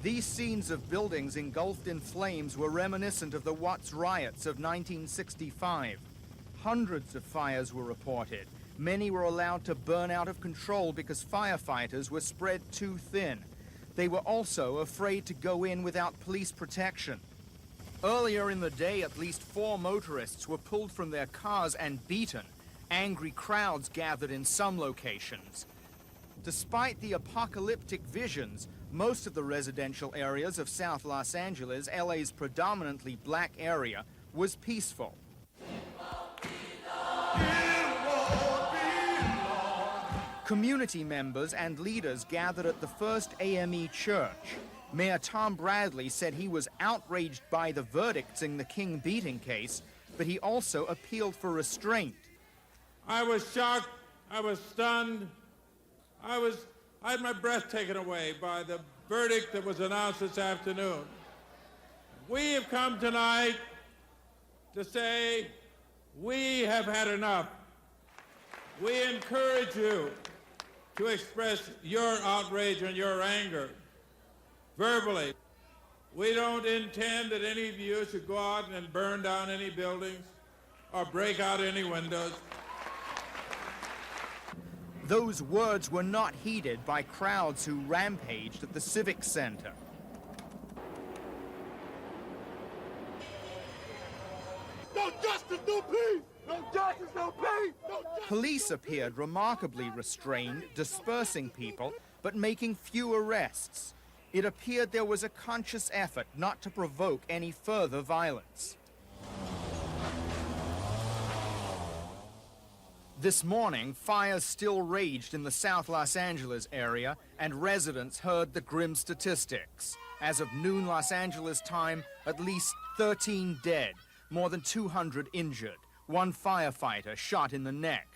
These scenes of buildings engulfed in flames were reminiscent of the Watts riots of 1965. Hundreds of fires were reported. Many were allowed to burn out of control because firefighters were spread too thin. They were also afraid to go in without police protection. Earlier in the day, at least 4 motorists were pulled from their cars and beaten. Angry crowds gathered in some locations. Despite the apocalyptic visions, most of the residential areas of South Los Angeles, LA's predominantly black area, was peaceful. Community members and leaders gathered at the First AME Church. Mayor Tom Bradley said he was outraged by the verdicts in the King beating case, but he also appealed for restraint. I was shocked, I was stunned, I had my breath taken away by the verdict that was announced this afternoon. We have come tonight to say we have had enough. We encourage you to express your outrage and your anger verbally. We don't intend that any of you should go out and burn down any buildings or break out any windows. Those words were not heeded by crowds who rampaged at the Civic Center. No justice, no peace! No justice, no peace! No justice. Police appeared remarkably restrained, dispersing people, but making few arrests. It appeared there was a conscious effort not to provoke any further violence. This morning, fires still raged in the South Los Angeles area, and residents heard the grim statistics. As of noon Los Angeles time, at least 13 dead, more than 200 injured, 1 firefighter shot in the neck.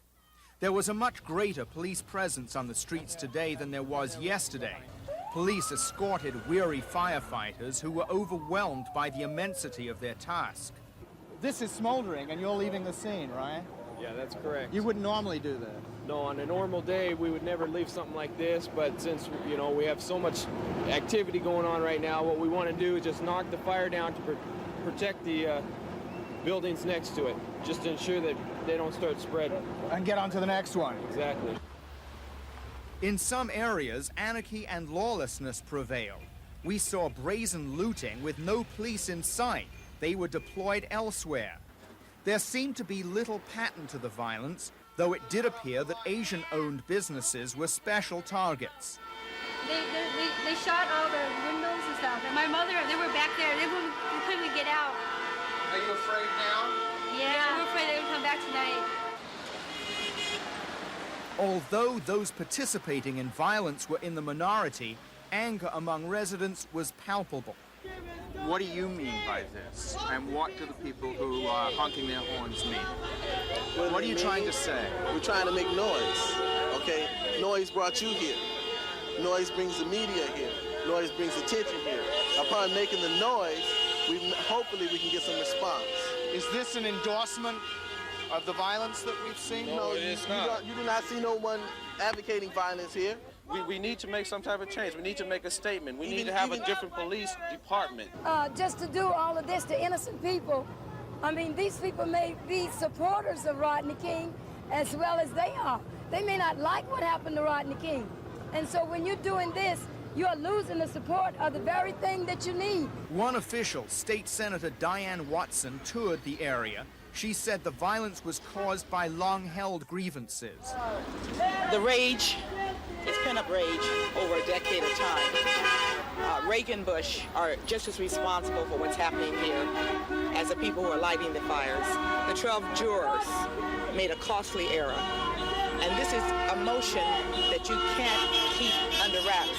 There was a much greater police presence on the streets today than there was yesterday. Police escorted weary firefighters who were overwhelmed by the immensity of their task. This is smoldering, and you're leaving the scene, right? Yeah, that's correct. You wouldn't normally do that? No, on a normal day, we would never leave something like this, but since, we have so much activity going on right now, what we want to do is just knock the fire down to protect the buildings next to it, just to ensure that they don't start spreading. And get on to the next one. Exactly. In some areas, anarchy and lawlessness prevailed. We saw brazen looting with no police in sight. They were deployed elsewhere. There seemed to be little pattern to the violence, though it did appear that Asian-owned businesses were special targets. They shot all the windows and stuff, and my mother, they were back there. They couldn't get out. Are you afraid now? Yeah, we're afraid they would come back tonight. Although those participating in violence were in the minority, anger among residents was palpable. What do you mean by this? And what do the people who are honking their horns mean? What are you trying to say? We're trying to make noise, okay? Noise brought you here. Noise brings the media here. Noise brings attention here. Upon making the noise, hopefully we can get some response. Is this an endorsement of the violence that we've seen? No, it is not. You do not see no one advocating violence here. We need to make some type of change. We need to make a statement. We need to have a different police department. Just to do all of this to innocent people. I mean, these people may be supporters of Rodney King as well as they are. They may not like what happened to Rodney King. And so when you're doing this, you're losing the support of the very thing that you need. One official, State Senator Diane Watson, toured the area. She said the violence was caused by long-held grievances. The rage, it's pent-up rage over a decade of time. Reagan Bush are just as responsible for what's happening here as the people who are lighting the fires. The 12 jurors made a costly error. And this is a motion that you can't keep under wraps.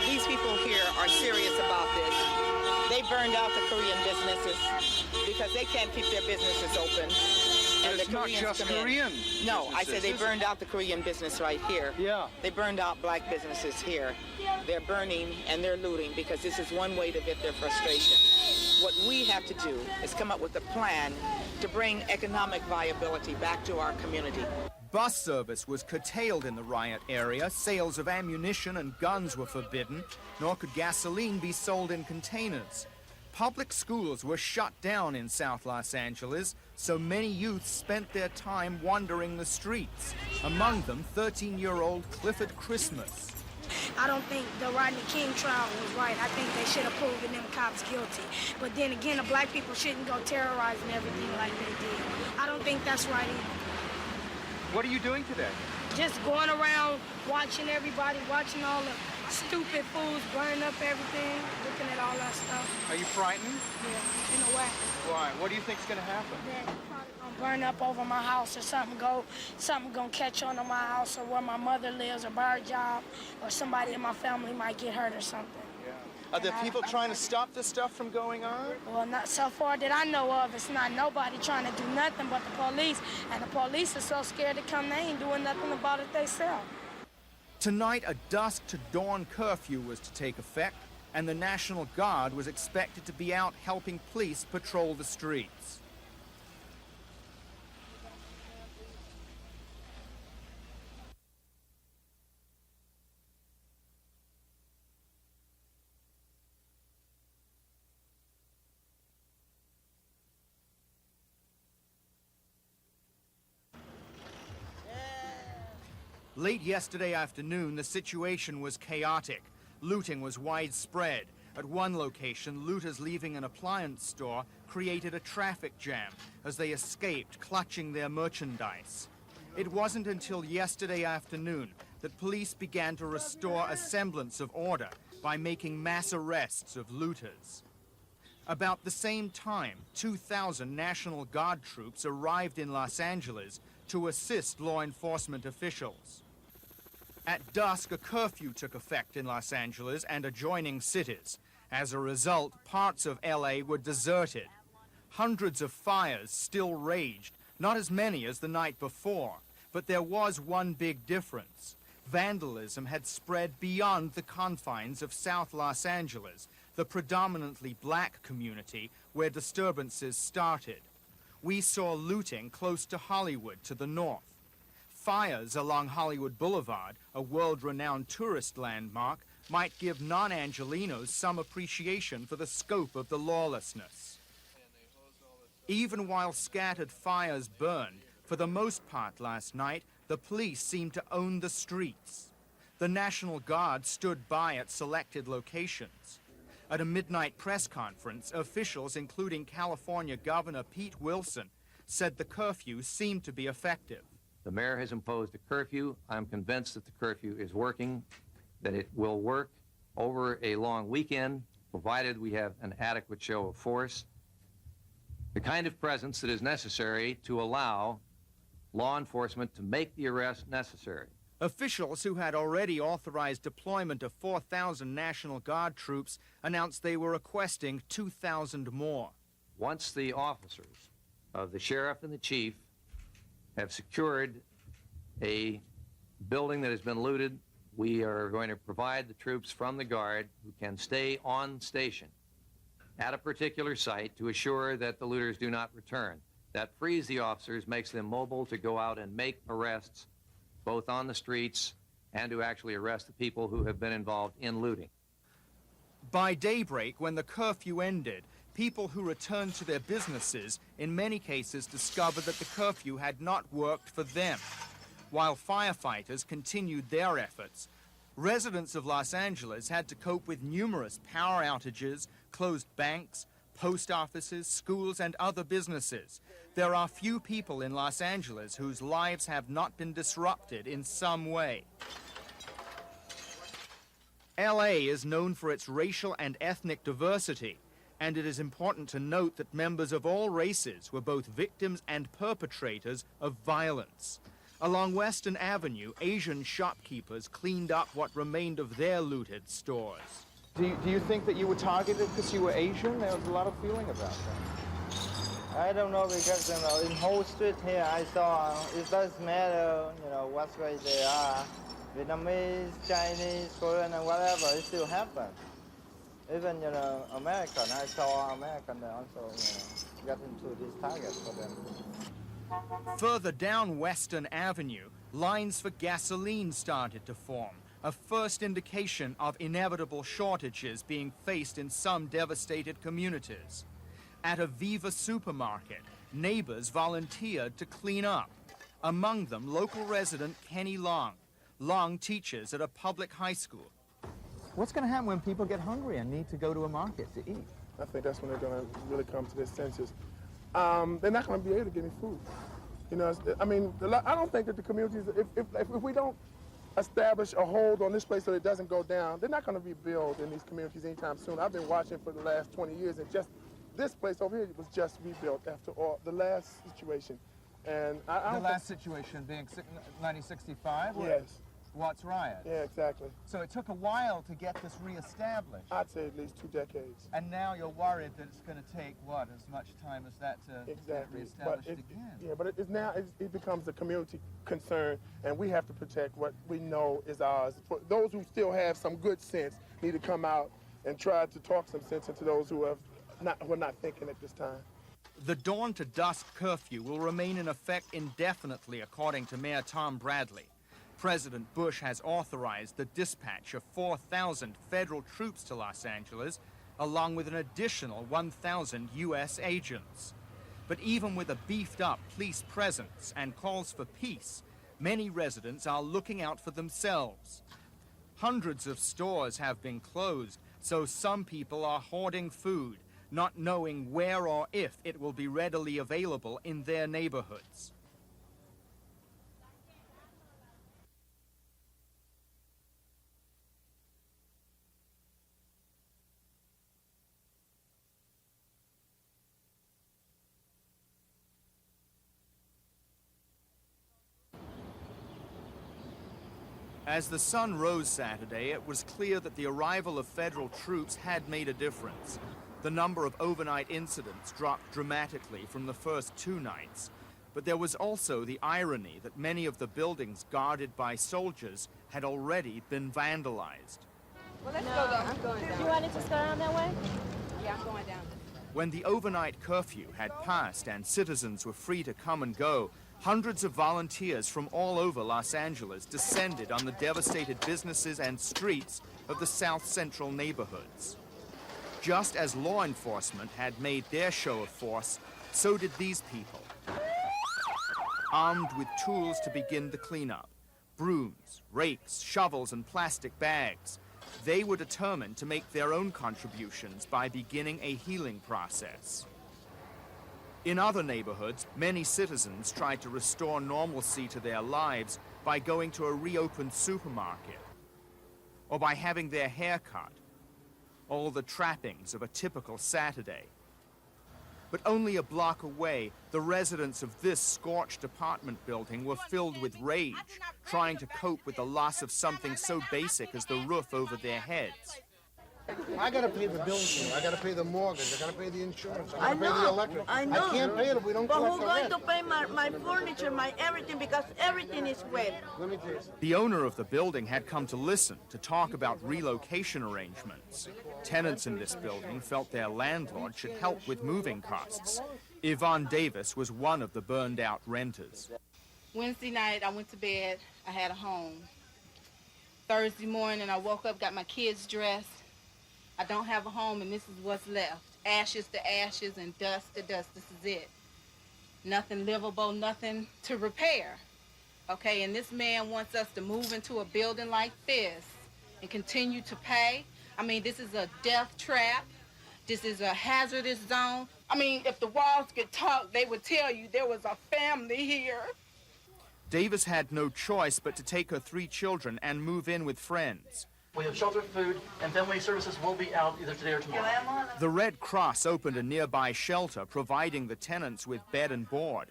These people here are serious about this. They burned out the Korean businesses because they can't keep their businesses open. And it's not just Korean. No, I said they burned out the Korean business right here. Yeah. They burned out black businesses here. They're burning and they're looting because this is one way to get their frustration. What we have to do is come up with a plan to bring economic viability back to our community. Bus service was curtailed in the riot area, sales of ammunition and guns were forbidden, nor could gasoline be sold in containers. Public schools were shut down in South Los Angeles, so many youths spent their time wandering the streets. Among them, 13-year-old Clifford Christmas. I don't think the Rodney King trial was right. I think they should have proven them cops guilty. But then again, the black people shouldn't go terrorizing everything like they did. I don't think that's right either. What are you doing today? Just going around watching everybody, watching all the stupid fools burning up everything, looking at all that stuff. Are you frightened? Yeah, in a way. Why? What do you think's going to happen? That probably gonna burn up over my house or something gonna catch on to my house or where my mother lives or by her job, or somebody in my family might get hurt or something. Yeah. Are there people trying to stop this stuff from going on? Well, not so far that I know of. It's not nobody trying to do nothing but the police. And the police are so scared to come, they ain't doing nothing about it themselves. Tonight, a dusk to dawn curfew was to take effect, and the National Guard was expected to be out helping police patrol the streets. Late yesterday afternoon, the situation was chaotic. Looting was widespread. At one location, looters leaving an appliance store created a traffic jam as they escaped, clutching their merchandise. It wasn't until yesterday afternoon that police began to restore a semblance of order by making mass arrests of looters. About the same time, 2,000 National Guard troops arrived in Los Angeles to assist law enforcement officials. At dusk, a curfew took effect in Los Angeles and adjoining cities. As a result, parts of LA were deserted. Hundreds of fires still raged, not as many as the night before, but there was one big difference. Vandalism had spread beyond the confines of South Los Angeles, the predominantly black community where disturbances started. We saw looting close to Hollywood to the north. Fires along Hollywood Boulevard, a world-renowned tourist landmark, might give non-Angelinos some appreciation for the scope of the lawlessness. Even while scattered fires burned, for the most part last night, the police seemed to own the streets. The National Guard stood by at selected locations. At a midnight press conference, officials, including California Governor Pete Wilson, said the curfew seemed to be effective. The mayor has imposed a curfew. I'm convinced that the curfew is working, that it will work over a long weekend, provided we have an adequate show of force, the kind of presence that is necessary to allow law enforcement to make the arrest necessary. Officials who had already authorized deployment of 4,000 National Guard troops announced they were requesting 2,000 more. Once the officers of the sheriff and the chief have secured a building that has been looted, we are going to provide the troops from the Guard who can stay on station at a particular site to assure that the looters do not return. That frees the officers, makes them mobile to go out and make arrests, both on the streets and to actually arrest the people who have been involved in looting. By daybreak, when the curfew ended, people who returned to their businesses in many cases discovered that the curfew had not worked for them. While firefighters continued their efforts, residents of Los Angeles had to cope with numerous power outages, closed banks, post offices, schools, and other businesses. There are few people in Los Angeles whose lives have not been disrupted in some way. LA is known for its racial and ethnic diversity, and it is important to note that members of all races were both victims and perpetrators of violence. Along Western Avenue, Asian shopkeepers cleaned up what remained of their looted stores. Do you think that you were targeted because you were Asian? There was a lot of feeling about that. I don't know, because in whole street here I saw it doesn't matter, what race they are, Vietnamese, Chinese, Korean, and whatever, it still happens. Even American, I saw American also get into this target for them. Further down Western Avenue, lines for gasoline started to form, a first indication of inevitable shortages being faced in some devastated communities. At a Viva supermarket, neighbors volunteered to clean up. Among them, local resident Kenny Long. Long teaches at a public high school. What's going to happen when people get hungry and need to go to a market to eat? I think that's when they're going to really come to their senses. They're not going to be able to get any food. You know, I mean, I don't think that the communities, if we don't establish a hold on this place so it doesn't go down, they're not going to rebuild in these communities anytime soon. I've been watching for the last 20 years, and just this place over here was just rebuilt after all the last situation. And I don't the last situation being 1965? Yes. Watts riot. Yeah, exactly. So it took a while to get this reestablished. I'd say at least 2 decades. And now you're worried that it's going to take, what, as much time as that to get reestablished again? Yeah, but it becomes a community concern, and we have to protect what we know is ours. For those who still have some good sense need to come out and try to talk some sense into those who are not thinking at this time. The dawn to dusk curfew will remain in effect indefinitely, according to Mayor Tom Bradley. President Bush has authorized the dispatch of 4,000 federal troops to Los Angeles, along with an additional 1,000 U.S. agents. But even with a beefed-up police presence and calls for peace, many residents are looking out for themselves. Hundreds of stores have been closed, so some people are hoarding food, not knowing where or if it will be readily available in their neighborhoods. As the sun rose Saturday, it was clear that the arrival of federal troops had made a difference. The number of overnight incidents dropped dramatically from the first 2 nights, but there was also the irony that many of the buildings guarded by soldiers had already been vandalized. Well, let's go though. I'm going down. You want to just go down that way? Yeah, I'm going down. When the overnight curfew had passed and citizens were free to come and go, hundreds of volunteers from all over Los Angeles descended on the devastated businesses and streets of the South Central neighborhoods. Just as law enforcement had made their show of force, so did these people, armed with tools to begin the cleanup. Brooms, rakes, shovels, and plastic bags. They were determined to make their own contributions by beginning a healing process. In other neighborhoods, many citizens tried to restore normalcy to their lives by going to a reopened supermarket or by having their hair cut, all the trappings of a typical Saturday. But only a block away, the residents of this scorched apartment building were filled with rage, trying to cope with the loss of something so basic as the roof over their heads. I gotta pay the bills here. I gotta pay the mortgage. I gotta pay the insurance. I gotta pay the electric. I know. I can't pay it if we don't collect the rent. But who's going to pay my furniture, my everything, because everything is wet. Let me tell you. The owner of the building had come to listen, to talk about relocation arrangements. Tenants in this building felt their landlord should help with moving costs. Yvonne Davis was one of the burned-out renters. Wednesday night, I went to bed. I had a home. Thursday morning, I woke up, got my kids dressed. I don't have a home, and this is what's left. Ashes to ashes and dust to dust. This is it. Nothing livable, nothing to repair. Okay, and this man wants us to move into a building like this and continue to pay. I mean, this is a death trap. This is a hazardous zone. I mean, if the walls could talk, they would tell you there was a family here. Davis had no choice but to take her 3 children and move in with friends. We have shelter, food, and family services will be out either today or tomorrow. The Red Cross opened a nearby shelter, providing the tenants with bed and board.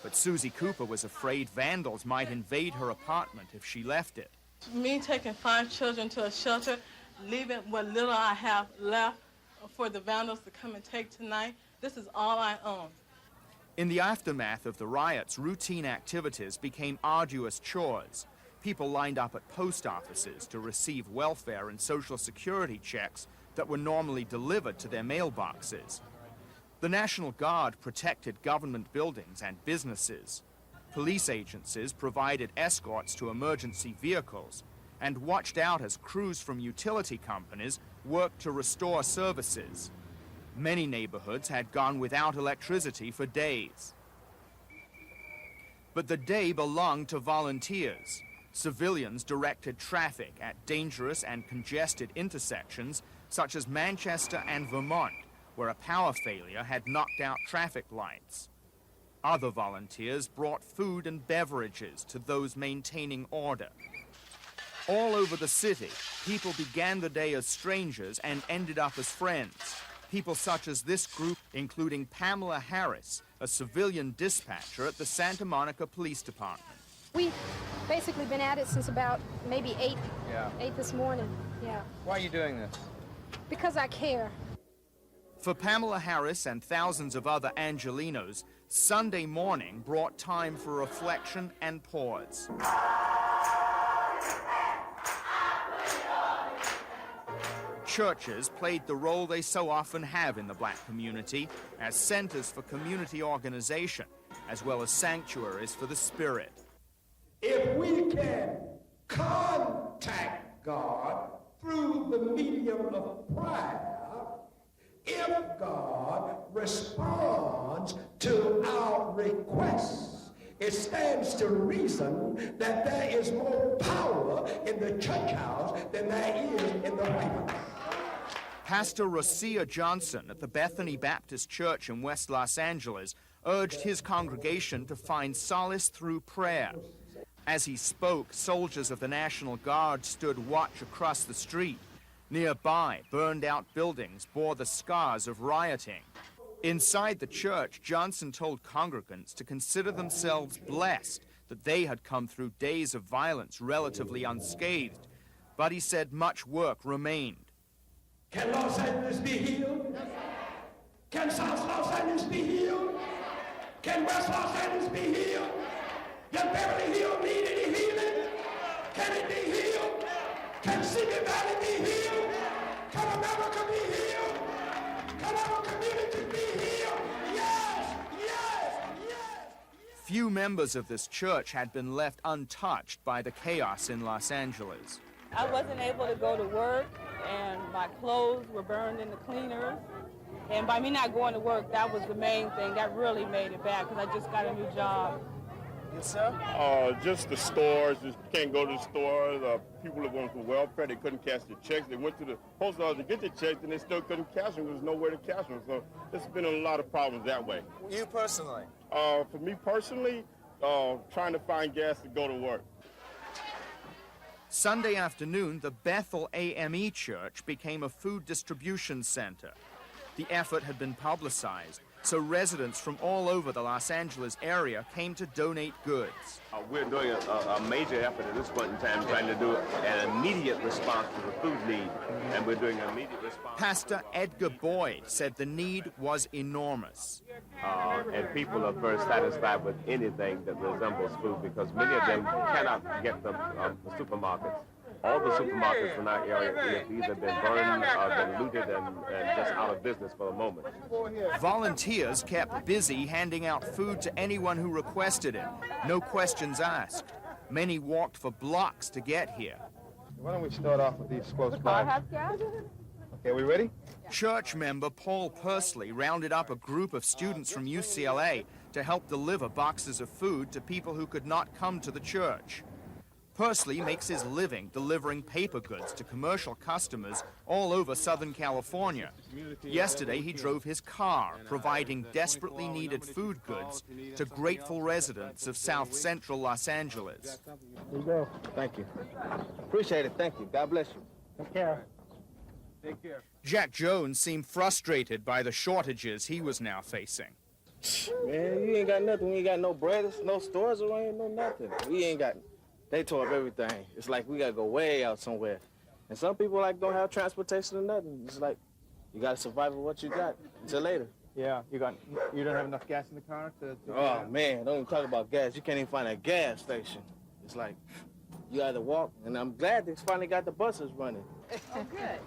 But Susie Cooper was afraid vandals might invade her apartment if she left it. Me taking 5 children to a shelter, leaving what little I have left for the vandals to come and take tonight, this is all I own. In the aftermath of the riots, routine activities became arduous chores. People lined up at post offices to receive welfare and Social Security checks that were normally delivered to their mailboxes. The National Guard protected government buildings and businesses. Police agencies provided escorts to emergency vehicles and watched out as crews from utility companies worked to restore services. Many neighborhoods had gone without electricity for days. But the day belonged to volunteers. Civilians directed traffic at dangerous and congested intersections such as Manchester and Vermont, where a power failure had knocked out traffic lights. Other volunteers brought food and beverages to those maintaining order. All over the city, people began the day as strangers and ended up as friends. People such as this group, including Pamela Harris, a civilian dispatcher at the Santa Monica Police Department. We've basically been at it since about maybe 8 this morning. Yeah. Why are you doing this? Because I care. For Pamela Harris and thousands of other Angelenos, Sunday morning brought time for reflection and pause. Churches played the role they so often have in the black community as centers for community organization, as well as sanctuaries for the spirit. If we can contact God through the medium of prayer, if God responds to our requests, it stands to reason that there is more power in the church house than there is in the White House. Pastor Recia Johnson at the Bethany Baptist Church in West Los Angeles urged his congregation to find solace through prayer. As he spoke, soldiers of the National Guard stood watch across the street. Nearby, burned-out buildings bore the scars of rioting. Inside the church, Johnson told congregants to consider themselves blessed that they had come through days of violence relatively unscathed. But he said much work remained. Can Los Angeles be healed? Can South Los Angeles be healed? Can West Los Angeles be healed? Does Beverly Hills need any healing? Can it be healed? Can Simi Valley be healed? Can America be healed? Can our community be healed? Yes, yes, yes. Few members of this church had been left untouched by the chaos in Los Angeles. I wasn't able to go to work, and my clothes were burned in the cleaners. And by me not going to work, that was the main thing. That really made it bad, because I just got a new job. Yes, sir? Just the stores. Just can't go to the stores. People that went for welfare, they couldn't cash their checks. They went to the post office to get the checks, and they still couldn't cash them. There was nowhere to cash them. So there's been a lot of problems that way. You personally? For me personally, trying to find gas to go to work. Sunday afternoon, the Bethel AME Church became a food distribution center. The effort had been publicized, so residents from all over the Los Angeles area came to donate goods. We're doing a major effort at this point in time trying to do an immediate response to the food need, and we're doing an immediate response. Pastor Edgar Boyd said the need was enormous. And people are very satisfied with anything that resembles food because many of them cannot get them from the supermarkets. All the supermarkets in our area have either been burned or been looted and just out of business for the moment. Volunteers kept busy handing out food to anyone who requested it. No questions asked. Many walked for blocks to get here. Why don't we start off with these close by? Okay, are we ready? Church member Paul Pursley rounded up a group of students from UCLA to help deliver boxes of food to people who could not come to the church. Pursley makes his living delivering paper goods to commercial customers all over Southern California. Yesterday, he drove his car, providing desperately needed food goods to grateful residents of South Central Los Angeles. Here you go. Thank you. Appreciate it. Thank you. God bless you. Take care. Take care. Jack Jones seemed frustrated by the shortages he was now facing. Man, you ain't got nothing. We ain't got no bread, no stores around, no nothing. We ain't got... They tore up everything. It's like we gotta go way out somewhere. And some people like don't have transportation or nothing. It's like you gotta survive with what you got until later. Yeah, you don't have enough gas in the car to Oh man, don't even talk about gas. You can't even find a gas station. It's like you gotta walk, and I'm glad they finally got the buses running. Oh, good.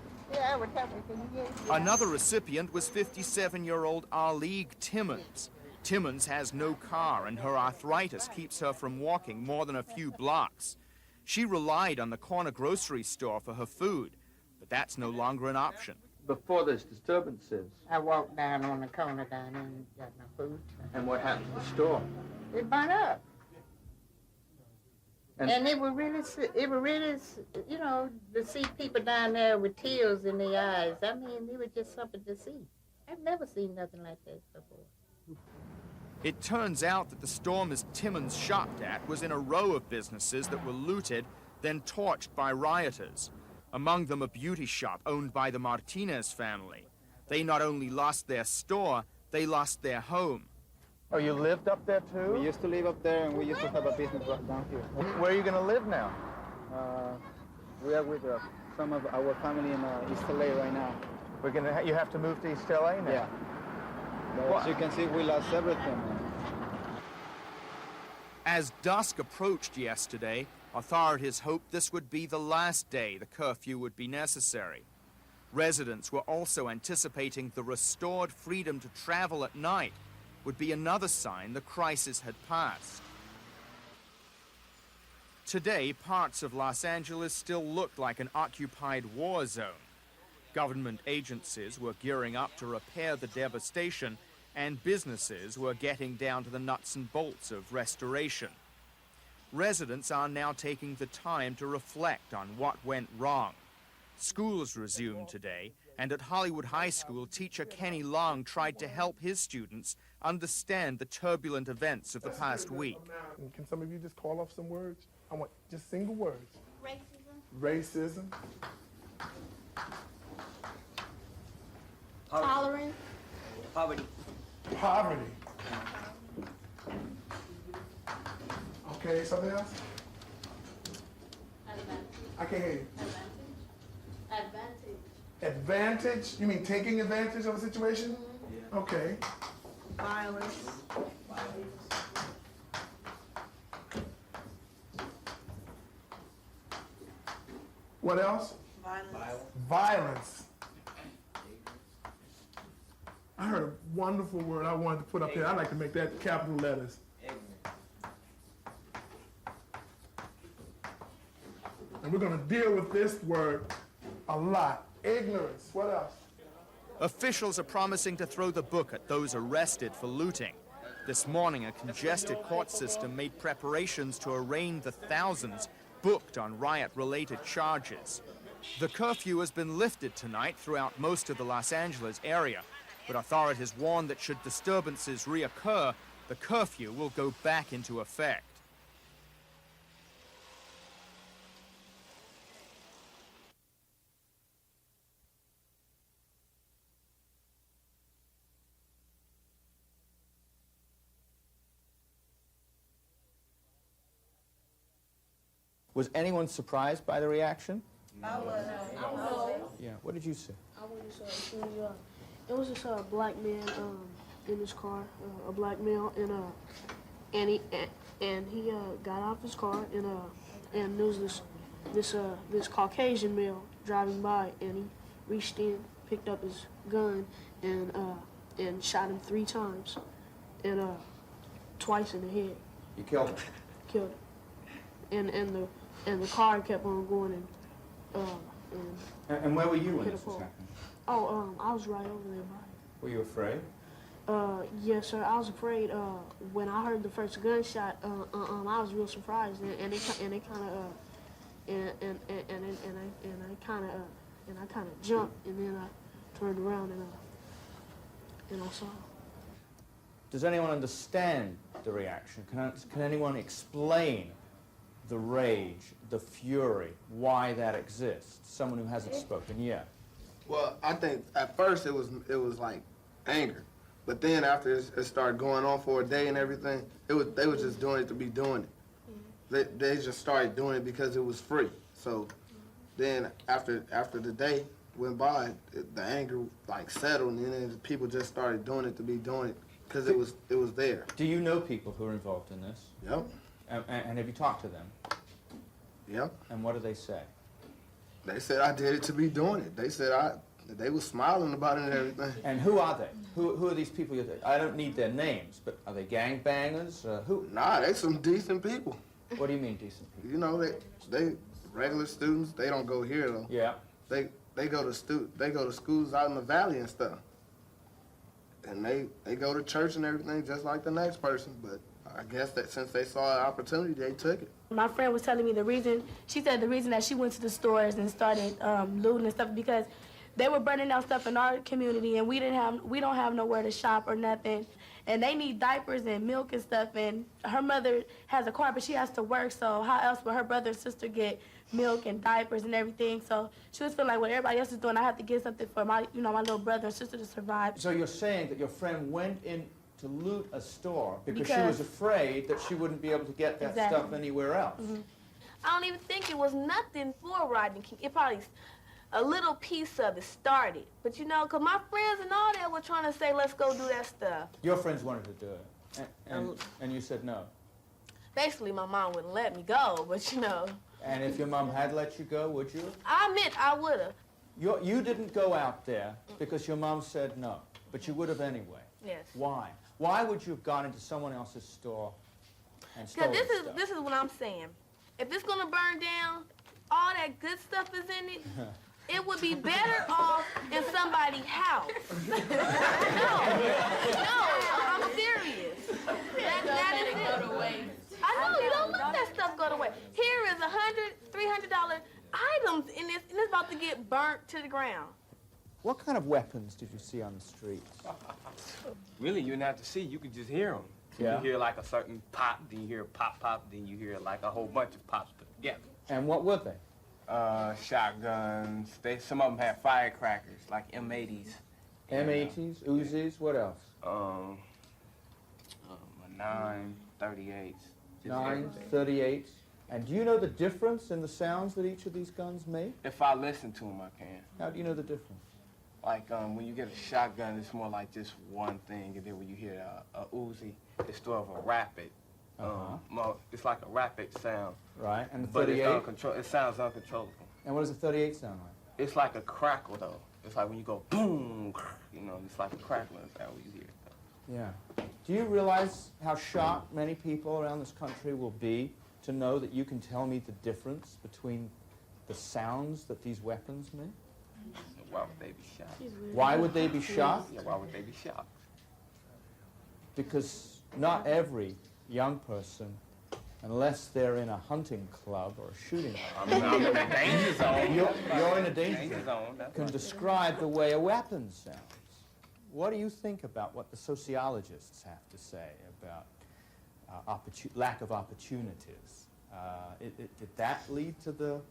Another recipient was 57-year-old Arleague Timmons. Timmons has no car, and her arthritis keeps her from walking more than a few blocks. She relied on the corner grocery store for her food, but that's no longer an option. Before there's disturbances, I walked down on the corner down there and got my food. and what happened to the store? It burned up. And it was really, you know, to see people down there with tears in their eyes. I mean, it was just something to see. I've never seen nothing like that before. It turns out that the store Ms. Timmons shopped at was in a row of businesses that were looted, then torched by rioters. Among them a beauty shop owned by the Martinez family. They not only lost their store, they lost their home. Oh, you lived up there too? We used to live up there, and we used to have a business right down here. Where are you going to live now? We are with some of our family in East LA right now. You have to move to East LA now? Yeah. But as you can see, we lost everything. As dusk approached yesterday, authorities hoped this would be the last day the curfew would be necessary. Residents were also anticipating the restored freedom to travel at night would be another sign the crisis had passed. Today, parts of Los Angeles still looked like an occupied war zone. Government agencies were gearing up to repair the devastation, and businesses were getting down to the nuts and bolts of restoration. Residents are now taking the time to reflect on what went wrong. Schools resumed today, and at Hollywood High School, teacher Kenny Long tried to help his students understand the turbulent events of the past week. Can some of you just call off some words? I want just single words. Racism. Racism. Tolerance. Poverty. Poverty. Okay, something else? I can't hear you. Advantage? You mean taking advantage of a situation? Yeah. Okay. Violence. What else? Violence. I heard a wonderful word I wanted to put up here. I'd like to make that capital letters. And we're going to deal with this word a lot. Ignorance. What else? Officials are promising to throw the book at those arrested for looting. This morning, a congested court system made preparations to arraign the thousands booked on riot-related charges. The curfew has been lifted tonight throughout most of the Los Angeles area, but authorities warn that should disturbances reoccur, the curfew will go back into effect. Was anyone surprised by the reaction? I was. Yeah. What did you say? I was it was just a black man in his car, a black male, and he got out of his car and there was this Caucasian male driving by, and he reached in, picked up his gun, and shot him 3 times, and twice in the head. You killed him? Killed him. And the car kept on going And where were you when this was happening? Oh, I was right over there by it. Were you afraid? Yes, sir. I was afraid. When I heard the first gunshot, I was real surprised, and I kind of jumped, and then I turned around and I saw. Does anyone understand the reaction? Can anyone explain the rage, the fury, why that exists? Someone who hasn't spoken yet. Well, I think at first it was like anger, but then after it started going on for a day and everything, they was just doing it to be doing it. They just started doing it because it was free. So then after the day went by, the anger like settled, and then people just started doing it to be doing it because it was there. Do you know people who are involved in this? Yep. And have you talked to them? Yep. And what do they say? They said I did it to be doing it. They said they were smiling about it and everything. And who are they? Who are these people? I don't need their names, but are they gangbangers? Who? Nah, they some decent people. What do you mean decent people? You know, they regular students. They don't go here though. Yeah. They go to schools out in the valley and stuff. And they go to church and everything just like the next person. But I guess that since they saw an opportunity, they took it. My friend was telling me the reason that she went to the stores and started looting and stuff because they were burning down stuff in our community and we don't have nowhere to shop or nothing. And they need diapers and milk and stuff, and her mother has a car, but she has to work, so how else would her brother and sister get milk and diapers and everything? So she was feeling like what everybody else is doing, I have to get something for my little brother and sister to survive. So you're saying that your friend went in to loot a store because she was afraid that she wouldn't be able to get that stuff anywhere else. Mm-hmm. I don't even think it was nothing for Rodney King. It probably a little piece of it started. But you know, because my friends and all that were trying to say, let's go do that stuff. Your friends wanted to do it, and you said no. Basically, my mom wouldn't let me go, but you know. And if your mom had let you go, would you? I admit I would have. You didn't go out there because your mom said no, but you would have anyway. Yes. Why? Why would you have gone into someone else's store and stolen stuff? This is what I'm saying. If it's gonna burn down, all that good stuff is in it. It would be better off in somebody's house. No, I'm serious. That is it. Go to waste. I know, you don't let that stuff go to waste. Here is $100, $300 items in this, and it's about to get burnt to the ground. What kind of weapons did you see on the streets? Really, you didn't have to see. You could just hear them. Yeah. You hear like a certain pop, then you hear pop, pop, then you hear like a whole bunch of pops put together. And what were they? Shotguns. Some of them had firecrackers, like M80s. M80s, Uzis, what else? 938s. 938s. And do you know the difference in the sounds that each of these guns make? If I listen to them, I can. How do you know the difference? Like when you get a shotgun, it's more like just one thing, and then when you hear a Uzi, it's sort of a rapid. It's like a rapid sound. Right, and the but 38? it sounds uncontrollable. And what does the 38 sound like? It's like a crackle, though. It's like when you go boom, you know, it's like a crackling sound when you hear it. Yeah. Do you realize how shocked many people around this country will be to know that you can tell me the difference between the sounds that these weapons make? Why would they be shocked? Why would they be shocked? Yeah, why would they be shocked? Because not every young person, unless they're in a hunting club or a shooting club, I'm in a danger zone. You're in a danger zone. Can describe the way a weapon sounds. What do you think about what the sociologists have to say about lack of opportunities? Did that lead to the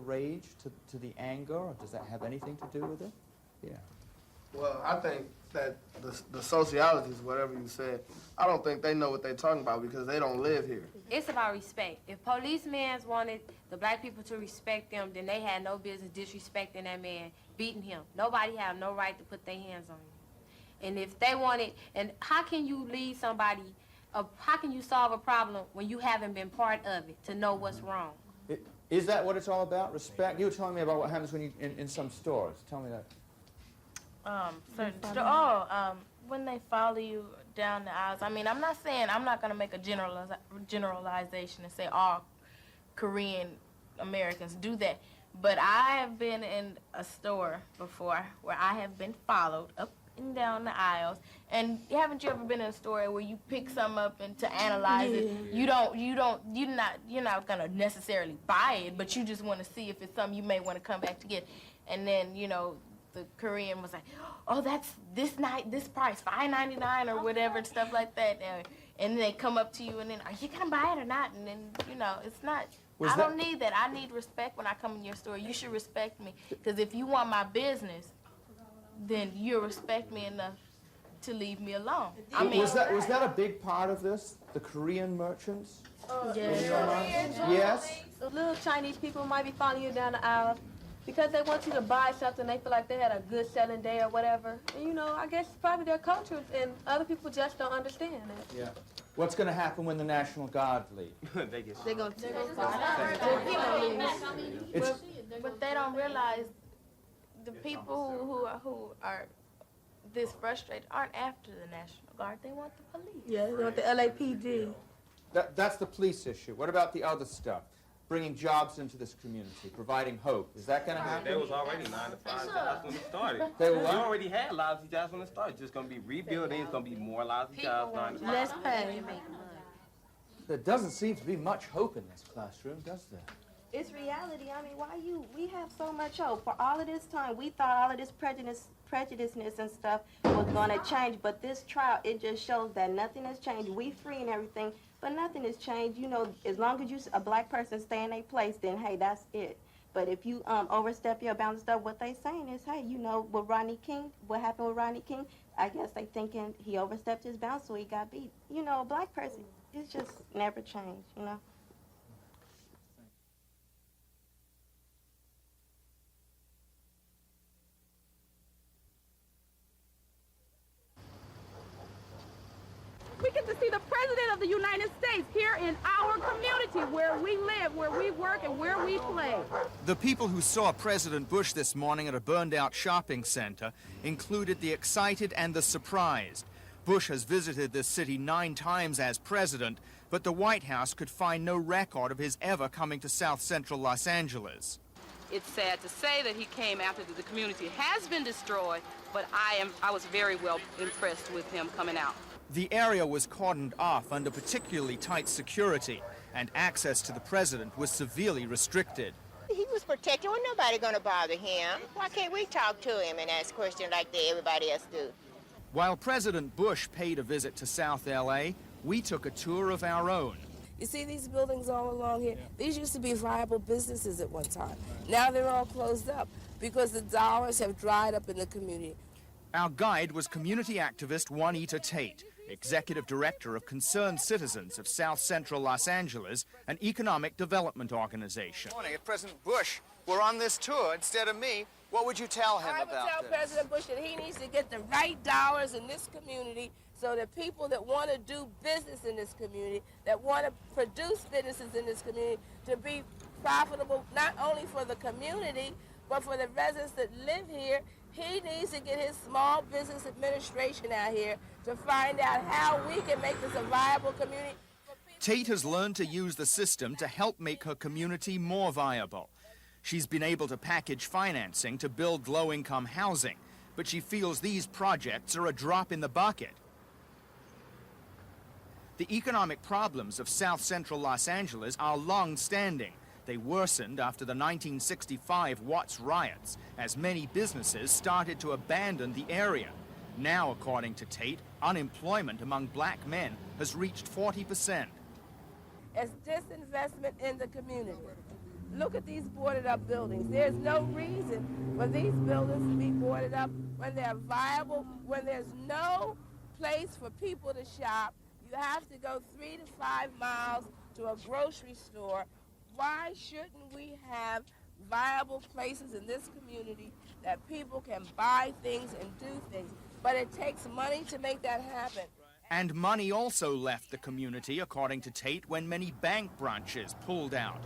rage, to the anger, or does that have anything to do with it? Yeah. Well, I think that the sociologists, whatever you said, I don't think they know what they're talking about because they don't live here. It's about respect. If policemen wanted the black people to respect them, then they had no business disrespecting that man, beating him. Nobody had no right to put their hands on you. And if they wanted, and how can you lead somebody, how can you solve a problem when you haven't been part of it to know what's wrong? Is that what it's all about, respect? You were telling me about what happens when you in some stores. Tell me that. When they follow you down the aisles. I mean, I'm not going to make a generalization and say all Korean Americans do that. But I have been in a store before where I have been followed up and down the aisles. And haven't you ever been in a store where you pick something up and to analyze it? You're not going to necessarily buy it, but you just want to see if it's something you may want to come back to get. And then, you know, the Korean was like, oh, that's this price, $5.99 or whatever, and stuff like that. And then they come up to you and then, are you going to buy it or not? And then, you know, it's not. I don't need that. I need respect when I come in your store. You should respect me. Because if you want my business, then you'll respect me enough to leave me alone. I mean, was that a big part of this? The Korean merchants? Yes. The little Chinese people might be following you down the aisle because they want you to buy something. They feel like they had a good selling day or whatever. And, you know, I guess it's probably their culture, and other people just don't understand it. Yeah. What's going to happen when the National Guard leave? They're going to But they they don't realize the people who are this frustrated aren't after the National Guard. They want the police. Yeah, they want the LAPD. That's the police issue. What about the other stuff? Bringing jobs into this community, providing hope. Is that going to happen? There was already 9 to 5 jobs when it started. They were We what? already had lousy jobs when it started. Just going to be rebuilding. It's going to be more lousy jobs. 9 to 5. Less pay. There doesn't seem to be much hope in this classroom, does there? It's reality. I mean, we have so much hope. For all of this time, we thought all of this prejudiceness and stuff was going to change, but this trial, it just shows that nothing has changed. We free and everything, but nothing has changed. You know, as long as you, a black person, stay in their place, then, hey, that's it. But if you overstep your bounds and stuff, what they saying is, hey, you know, with Rodney King, what happened with Rodney King, I guess they thinking he overstepped his bounds, so he got beat. You know, a black person, it's just never changed, you know. We get to see the President of the United States here in our community, where we live, where we work, and where we play. The people who saw President Bush this morning at a burned-out shopping center included the excited and the surprised. Bush has visited this city 9 times as president, but the White House could find no record of his ever coming to South Central Los Angeles. It's sad to say that he came after the community has been destroyed, but I was very well impressed with him coming out. The area was cordoned off under particularly tight security, and access to the president was severely restricted. He was protected. Well, nobody going to bother him. Why can't we talk to him and ask questions like everybody else do? While President Bush paid a visit to South L.A., we took a tour of our own. You see these buildings all along here? These used to be viable businesses at one time. Now they're all closed up because the dollars have dried up in the community. Our guide was community activist Juanita Tate, executive director of Concerned Citizens of South Central Los Angeles, an economic development organization. Morning. If President Bush were on this tour instead of me, what would you tell him about this? I would tell President Bush that he needs to get the right dollars in this community so that people that want to do business in this community, that want to produce businesses in this community, to be profitable not only for the community, but for the residents that live here. He needs to get his small business administration out here to find out how we can make this a viable community. Tate has learned to use the system to help make her community more viable. She's been able to package financing to build low-income housing, but she feels these projects are a drop in the bucket. The economic problems of South Central Los Angeles are long-standing. They worsened after the 1965 Watts riots, as many businesses started to abandon the area. Now, according to Tate, unemployment among black men has reached 40%. It's disinvestment in the community. Look at these boarded up buildings. There's no reason for these buildings to be boarded up when they're viable, when there's no place for people to shop. You have to go 3 to 5 miles to a grocery store. Why shouldn't we have viable places in this community that people can buy things and do things? But it takes money to make that happen. And money also left the community, according to Tate, when many bank branches pulled out.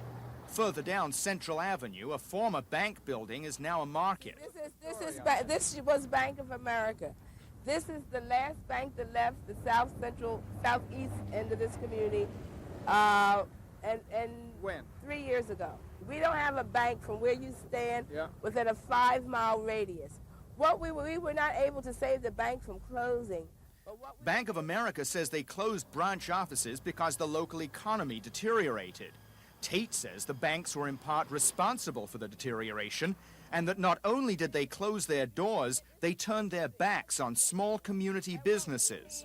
Further down Central Avenue, a former bank building is now a market. This was Bank of America. This is the last bank that left the southeast end of this community. And when? 3 years ago. We don't have a bank from where you stand within a 5-mile radius. We were not able to save the bank from closing. Bank of America says they closed branch offices because the local economy deteriorated. Tate says the banks were in part responsible for the deterioration, and that not only did they close their doors, they turned their backs on small community businesses.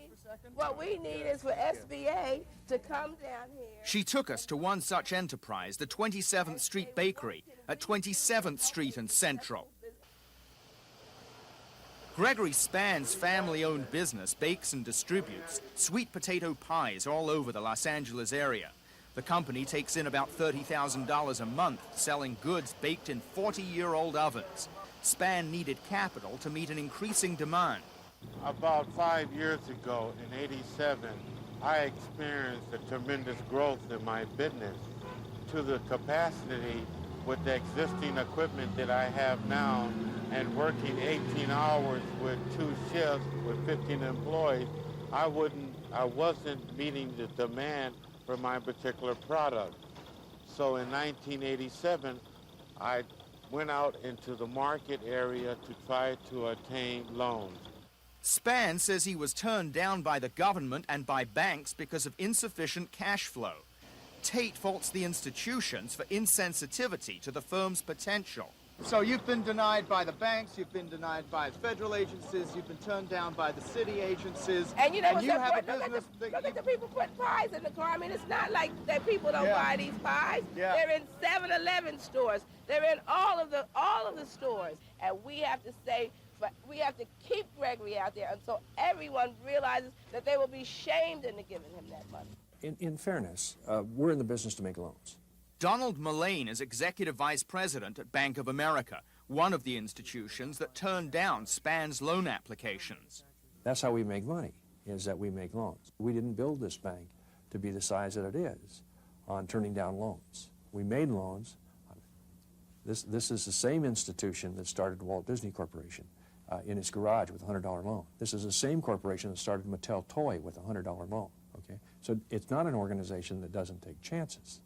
What we need is for SBA to come down here. She took us to one such enterprise, the 27th Street Bakery at 27th Street and Central. Gregory Spann's family-owned business bakes and distributes sweet potato pies all over the Los Angeles area. The company takes in about $30,000 a month, selling goods baked in 40-year-old ovens. Spann needed capital to meet an increasing demand. About 5 years ago, in '87, I experienced a tremendous growth in my business to the capacity with the existing equipment that I have now and working 18 hours with 2 shifts with 15 employees, I wasn't meeting the demand for my particular product. So in 1987, I went out into the market area to try to attain loans. Spann says he was turned down by the government and by banks because of insufficient cash flow. Tate faults the institutions for insensitivity to the firm's potential. So you've been denied by the banks, you've been denied by federal agencies, you've been turned down by the city agencies. And you know what's have a important? business Look at the people putting pies in the car. I mean, it's not like that people don't buy these pies. Yeah. They're in 7-Eleven stores. They're in all of the stores. And we have to say, we have to keep Gregory out there until everyone realizes that they will be shamed into giving him that money. In fairness, we're in the business to make loans. Donald Mullane is executive vice president at Bank of America, one of the institutions that turned down Spann's loan applications. That's how we make money, is that we make loans. We didn't build this bank to be the size that it is on turning down loans. We made loans. This is the same institution that started Walt Disney Corporation in its garage with a $100 loan. This is the same corporation that started Mattel Toy with a $100 loan, okay? So it's not an organization that doesn't take chances.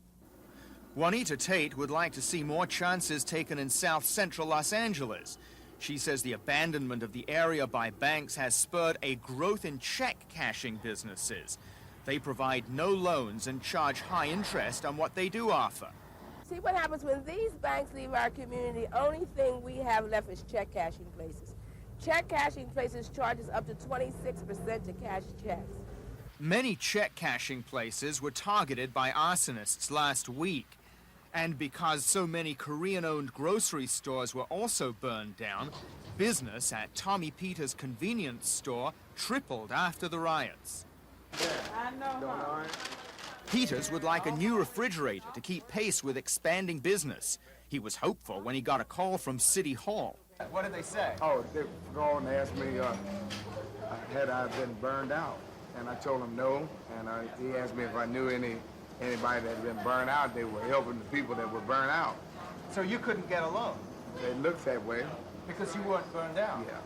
Juanita Tate would like to see more chances taken in South Central Los Angeles. She says the abandonment of the area by banks has spurred a growth in check cashing businesses. They provide no loans and charge high interest on what they do offer. See what happens when these banks leave our community, only thing we have left is check cashing places. Check cashing places charges up to 26% to cash checks. Many check cashing places were targeted by arsonists last week. And because so many Korean-owned grocery stores were also burned down, business at Tommy Peter's convenience store tripled after the riots. Peters would like a new refrigerator to keep pace with expanding business. He was hopeful when he got a call from City Hall. What did they say? Oh, they called and asked me had I been burned out. And I told him no, and he asked me if I knew anybody that had been burned out. They were helping the people that were burned out. So you couldn't get a loan? It looks that way. Because you weren't burned out? Yeah.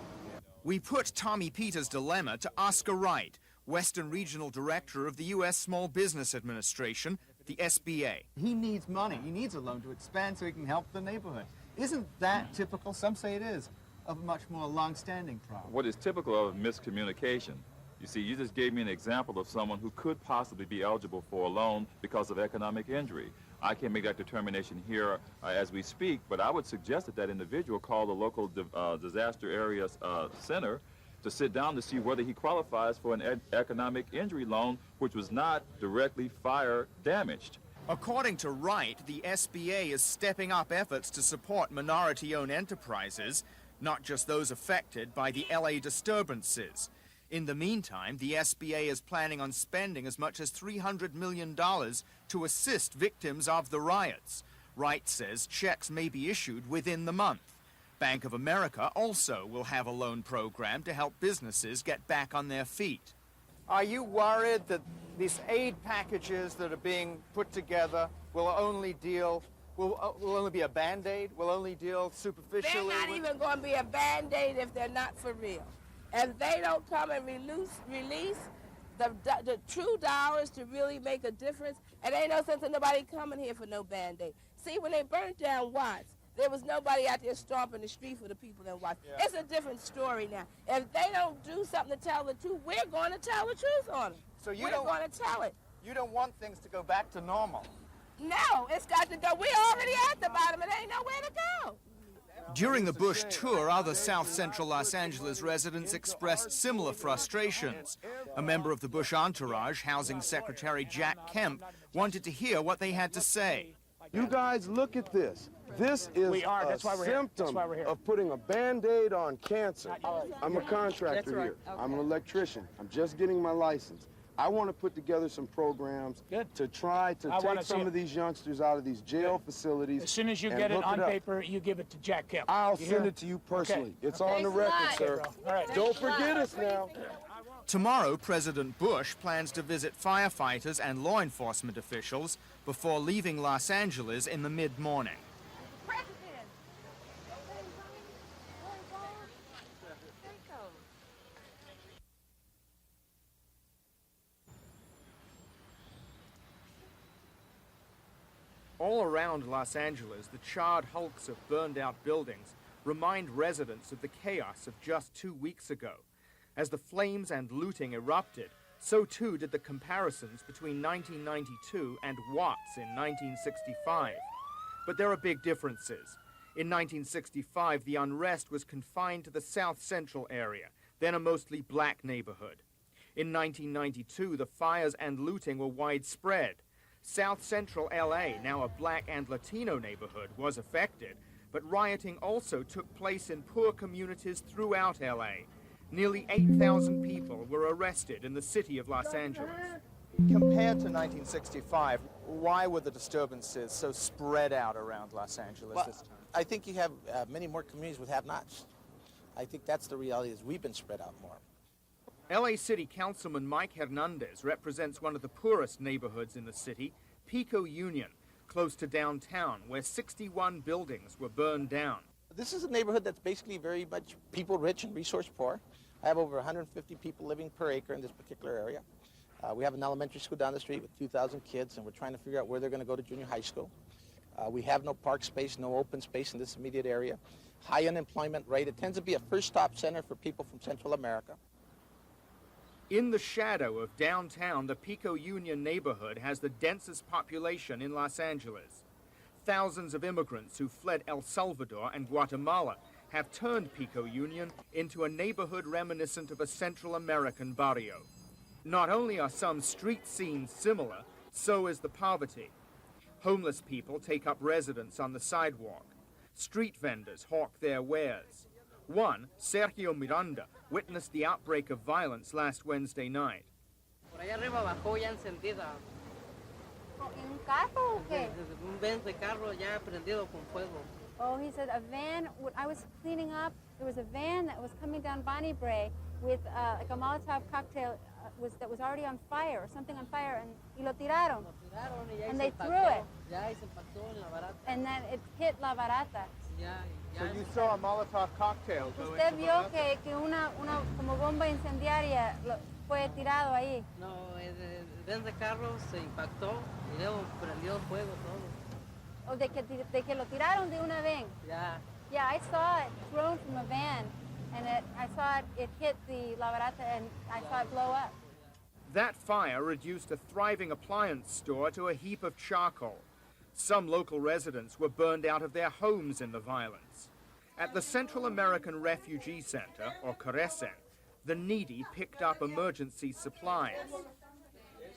We put Tommy Peter's dilemma to Oscar Wright, Western Regional Director of the U.S. Small Business Administration, the SBA. He needs money. He needs a loan to expand so he can help the neighborhood. Isn't that typical, some say it is, of a much more long-standing problem? What is typical of miscommunication? You see, you just gave me an example of someone who could possibly be eligible for a loan because of economic injury. I can't make that determination here as we speak, but I would suggest that that individual call the local disaster area center to sit down to see whether he qualifies for an economic injury loan, which was not directly fire damaged. According to Wright, the SBA is stepping up efforts to support minority-owned enterprises, not just those affected by the LA disturbances. In the meantime, the SBA is planning on spending as much as $300 million to assist victims of the riots. Wright says checks may be issued within the month. Bank of America also will have a loan program to help businesses get back on their feet. Are you worried that these aid packages that are being put together will only be a Band-Aid, will only deal superficially? They're not even going to be a Band-Aid if they're not for real. If they don't come and release the true dollars to really make a difference, it ain't no sense in nobody coming here for no Band-Aid. See, when they burnt down Watts, there was nobody out there stomping the street for the people in Watts. Yeah. It's a different story now. If they don't do something to tell the truth, we're going to tell the truth on them. So we're going to tell it. You don't want things to go back to normal? No, it's got to go. We're already at the bottom. It ain't nowhere to go. During the Bush tour, other South Central Los Angeles residents expressed similar frustrations. A member of the Bush entourage, Housing Secretary Jack Kemp, wanted to hear what they had to say. You guys, look at this. This is a symptom of putting a Band-Aid on cancer. I'm a contractor here. I'm an electrician. I'm just getting my license. I want to put together some programs to try to take some of these youngsters out of these jail facilities. As soon as you get it on paper, you give it to Jack Kemp. I'll send it to you personally. Okay. It's on the record, sir. All right. Don't forget us now. Tomorrow, President Bush plans to visit firefighters and law enforcement officials before leaving Los Angeles in the mid-morning. All around Los Angeles, the charred hulks of burned-out buildings remind residents of the chaos of just 2 weeks ago. As the flames and looting erupted, so too did the comparisons between 1992 and Watts in 1965. But there are big differences. In 1965, the unrest was confined to the South Central area, then a mostly black neighborhood. In 1992, the fires and looting were widespread. South Central LA, now a black and Latino neighborhood, was affected, but rioting also took place in poor communities throughout LA. Nearly 8,000 people were arrested in the city of Los Angeles. Compared to 1965, why were the disturbances so spread out around Los Angeles this time? I think you have many more communities with have-nots. I think that's the reality, is we've been spread out more. LA City Councilman Mike Hernandez represents one of the poorest neighborhoods in the city, Pico Union, close to downtown, where 61 buildings were burned down. This is a neighborhood that's basically very much people rich and resource poor. I have over 150 people living per acre in this particular area. We have an elementary school down the street with 2,000 kids, and we're trying to figure out where they're going to go to junior high school. We have no park space, no open space in this immediate area. High unemployment rate. It tends to be a first stop center for people from Central America. In the shadow of downtown, the Pico Union neighborhood has the densest population in Los Angeles. Thousands of immigrants who fled El Salvador and Guatemala have turned Pico Union into a neighborhood reminiscent of a Central American barrio. Not only are some street scenes similar, so is the poverty. Homeless people take up residence on the sidewalk. Street vendors hawk their wares. One, Sergio Miranda, witnessed the outbreak of violence last Wednesday night. Por allá arriba bajó ya encendida. ¿En un carro o qué? Un Benz de carro ya prendido con fuego. Oh, he said a van, when I was cleaning up, there was a van that was coming down Bonnie Bray with like a Molotov cocktail that was already on fire, or something on fire, and y lo tiraron. And they threw it. Ya y se impactó en la barata. And then it hit La Barata. So you saw a Molotov cocktail go Usted into vio que una como bomba incendiaria fue tirado ahí. No, el Benz de carro se impactó y luego prendió fuego todo. O de que lo tiraron de una vez. Ya. Yeah, I saw it thrown from a van, and I saw it hit the La Barata, and I saw it blow up. That fire reduced a thriving appliance store to a heap of charcoal. Some local residents were burned out of their homes in the violence. At the Central American Refugee Center, or Carecen, the needy picked up emergency supplies.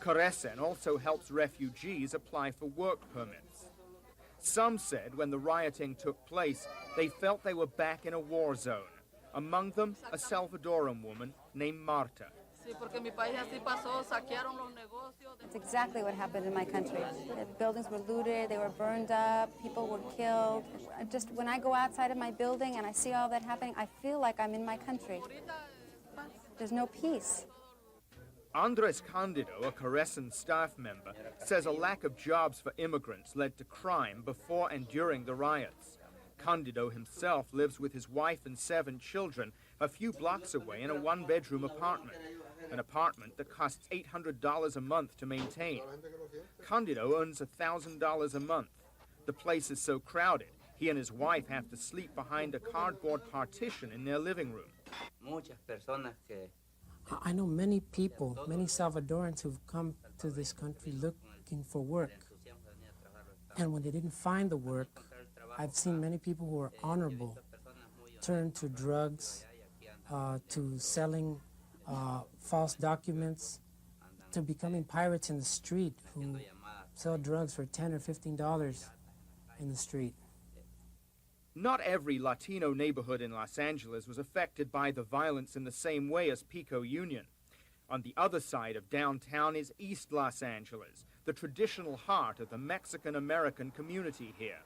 Carecen also helps refugees apply for work permits. Some said when the rioting took place, they felt they were back in a war zone. Among them, a Salvadoran woman named Marta. It's exactly what happened in my country. The buildings were looted, they were burned up, people were killed. When I go outside of my building and I see all that happening, I feel like I'm in my country. There's no peace. Andres Candido, a Carecen staff member, says a lack of jobs for immigrants led to crime before and during the riots. Candido himself lives with his wife and 7 children a few blocks away in a one-bedroom apartment, an apartment that costs $800 a month to maintain. Candido earns $1,000 a month. The place is so crowded, he and his wife have to sleep behind a cardboard partition in their living room. I know many people, many Salvadorans who've come to this country looking for work. And when they didn't find the work, I've seen many people who are honorable turn to drugs, to selling false documents, to becoming pirates in the street who sell drugs for $10 or $15 in the street. Not every Latino neighborhood in Los Angeles was affected by the violence in the same way as Pico Union. On the other side of downtown is East Los Angeles, the traditional heart of the Mexican-American community here.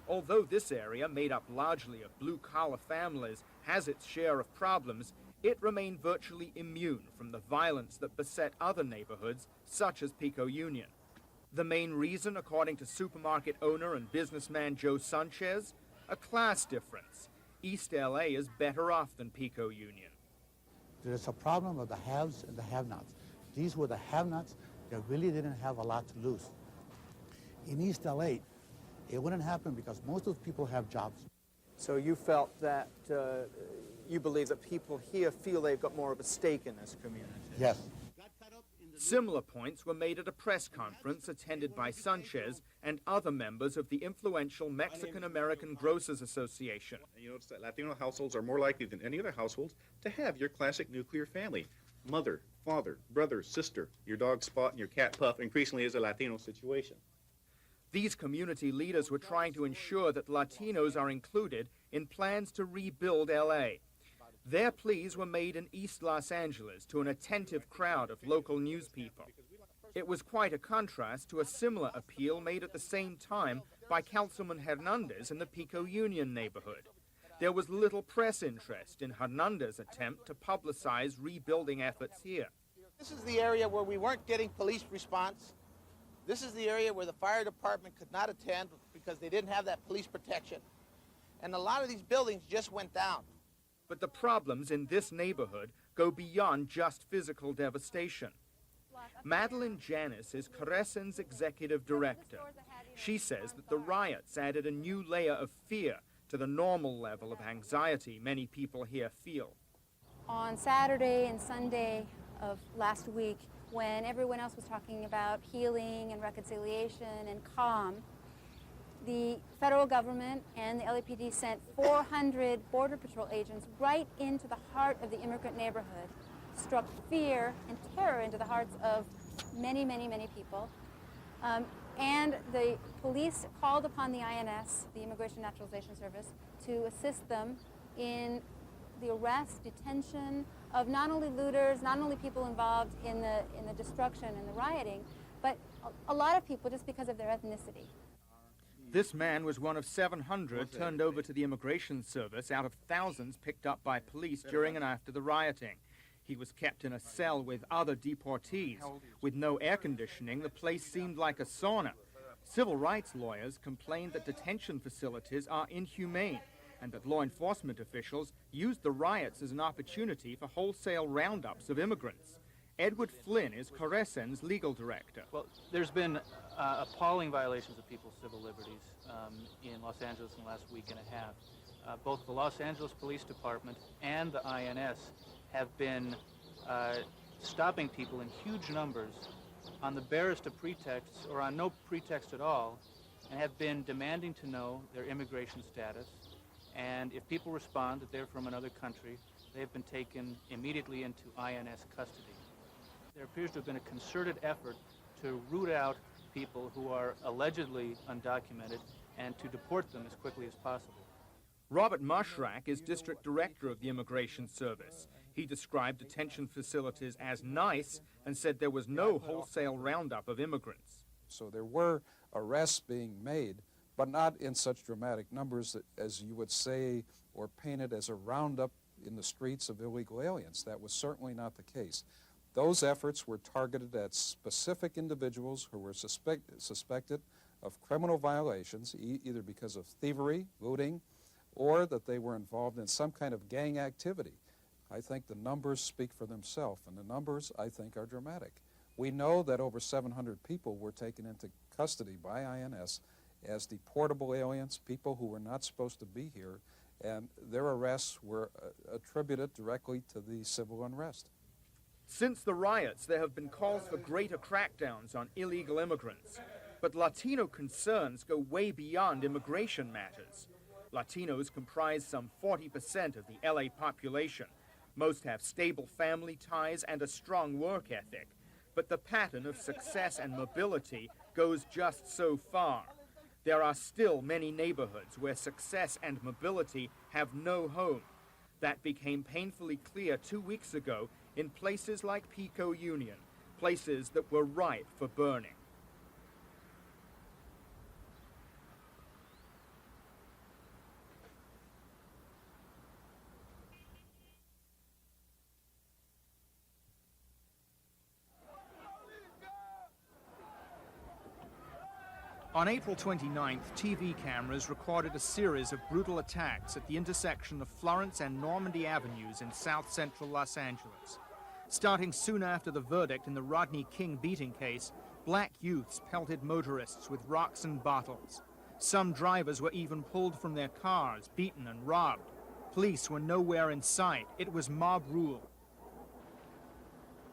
Although this area, made up largely of blue-collar families, has its share of problems, it remained virtually immune from the violence that beset other neighborhoods, such as Pico Union. The main reason, according to supermarket owner and businessman Joe Sanchez, a class difference. East LA is better off than Pico Union. There's a problem of the haves and the have-nots. These were the have-nots that really didn't have a lot to lose. in East LA, it wouldn't happen because most of those people have jobs. So you felt that, you believe that people here feel they've got more of a stake in this community? Yes. Similar points were made at a press conference attended by Sanchez and other members of the influential Mexican-American Grocers Association. You notice that Latino households are more likely than any other households to have your classic nuclear family. Mother, father, brother, sister, your dog Spot and your cat Puff increasingly is a Latino situation. These community leaders were trying to ensure that Latinos are included in plans to rebuild LA. Their pleas were made in East Los Angeles to an attentive crowd of local news people. It was quite a contrast to a similar appeal made at the same time by Councilman Hernandez in the Pico Union neighborhood. There was little press interest in Hernandez's attempt to publicize rebuilding efforts here. This is the area where we weren't getting police response. This is the area where the fire department could not attend because they didn't have that police protection. And a lot of these buildings just went down. But the problems in this neighborhood go beyond just physical devastation. Madeline Janis is Carecen's executive director. She says that the riots added a new layer of fear to the normal level of anxiety many people here feel. On Saturday and Sunday of last week, when everyone else was talking about healing and reconciliation and calm, the federal government and the LAPD sent 400 Border Patrol agents right into the heart of the immigrant neighborhood, struck fear and terror into the hearts of many, many, many people. And the police called upon the INS, the Immigration Naturalization Service, to assist them in the arrest, detention of not only looters, not only people involved in the destruction and the rioting, but a lot of people just because of their ethnicity. This man was one of 700 turned over to the Immigration Service out of thousands picked up by police during and after the rioting. He was kept in a cell with other deportees. With no air conditioning, the place seemed like a sauna. Civil rights lawyers complained that detention facilities are inhumane and that law enforcement officials used the riots as an opportunity for wholesale roundups of immigrants. Edward Flynn is Carecen's legal director. Well, there's been appalling violations of people's civil liberties in Los Angeles in the last week and a half. Both the Los Angeles Police Department and the INS have been stopping people in huge numbers on the barest of pretexts or on no pretext at all, and have been demanding to know their immigration status. And if people respond that they're from another country, they've been taken immediately into INS custody. There appears to have been a concerted effort to root out people who are allegedly undocumented and to deport them as quickly as possible. Robert Mushrak is district director of the Immigration Service. He described detention facilities as nice and said there was no wholesale roundup of immigrants. So there were arrests being made, but not in such dramatic numbers as you would say or paint it as a roundup in the streets of illegal aliens. That was certainly not the case. Those efforts were targeted at specific individuals who were suspected of criminal violations, either because of thievery, looting, or that they were involved in some kind of gang activity. I think the numbers speak for themselves, and the numbers, I think, are dramatic. We know that over 700 people were taken into custody by INS as deportable aliens, people who were not supposed to be here, and their arrests were attributed directly to the civil unrest. Since the riots, there have been calls for greater crackdowns on illegal immigrants. But Latino concerns go way beyond immigration matters. Latinos comprise some 40% of the LA population. Most have stable family ties and a strong work ethic. But the pattern of success and mobility goes just so far. There are still many neighborhoods where success and mobility have no home. That became painfully clear 2 weeks ago in places like Pico Union, places that were ripe for burning. On April 29th, TV cameras recorded a series of brutal attacks at the intersection of Florence and Normandy Avenues in south-central Los Angeles. Starting soon after the verdict in the Rodney King beating case, Black youths pelted motorists with rocks and bottles. Some drivers were even pulled from their cars, beaten and robbed. Police were nowhere in sight. It was mob rule.